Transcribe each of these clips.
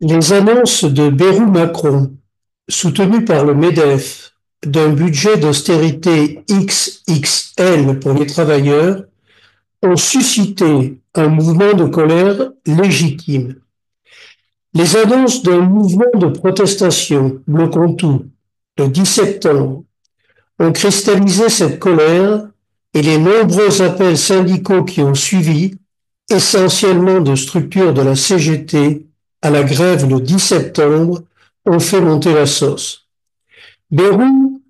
Les annonces de Bayrou-Macron, soutenues par le MEDEF, d'un budget d'austérité XXL pour les travailleurs, ont suscité un mouvement de colère légitime. Les annonces d'un mouvement de protestation bloquant tout, le 10 septembre, ont cristallisé cette colère et les nombreux appels syndicaux qui ont suivi, essentiellement de structures de la CGT, à la grève le 10 septembre, ont fait monter la sauce. Bayrou,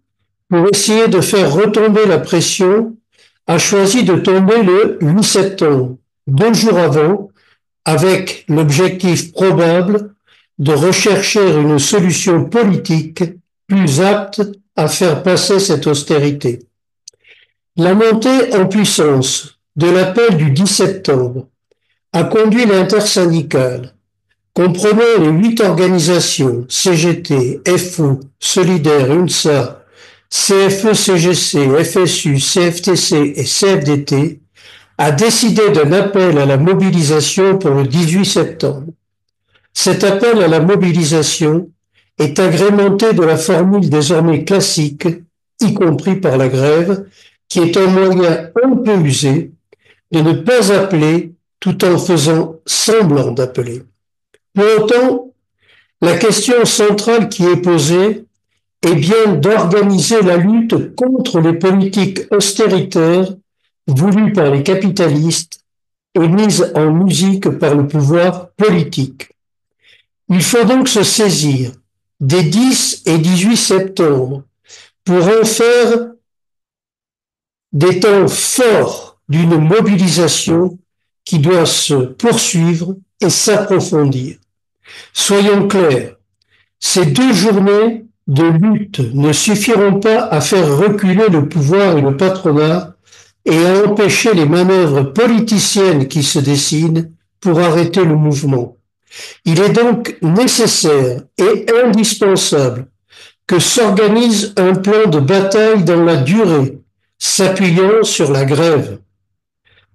pour essayer de faire retomber la pression, a choisi de tomber le 8 septembre, 2 jours avant, avec l'objectif probable de rechercher une solution politique plus apte à faire passer cette austérité. La montée en puissance de l'appel du 10 septembre a conduit l'intersyndicale, comprenant les 8 organisations CGT, FO, Solidaire, UNSA, CFE-CGC, FSU, CFTC et CFDT, a décidé d'un appel à la mobilisation pour le 18 septembre. Cet appel à la mobilisation est agrémenté de la formule désormais classique, y compris par la grève, qui est un moyen un peu usé de ne pas appeler tout en faisant semblant d'appeler. Pour autant, la question centrale qui est posée est bien d'organiser la lutte contre les politiques austéritaires voulues par les capitalistes et mises en musique par le pouvoir politique. Il faut donc se saisir des 10 et 18 septembre pour en faire des temps forts d'une mobilisation qui doit se poursuivre et s'approfondir. Soyons clairs, ces 2 journées de lutte ne suffiront pas à faire reculer le pouvoir et le patronat et à empêcher les manœuvres politiciennes qui se dessinent pour arrêter le mouvement. Il est donc nécessaire et indispensable que s'organise un plan de bataille dans la durée, s'appuyant sur la grève.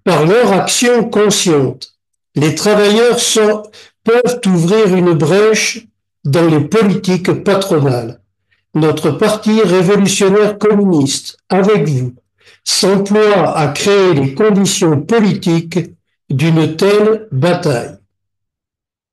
Par leur action consciente, les travailleurs peuvent ouvrir une brèche dans les politiques patronales. Notre parti révolutionnaire communiste, avec vous, s'emploie à créer les conditions politiques d'une telle bataille.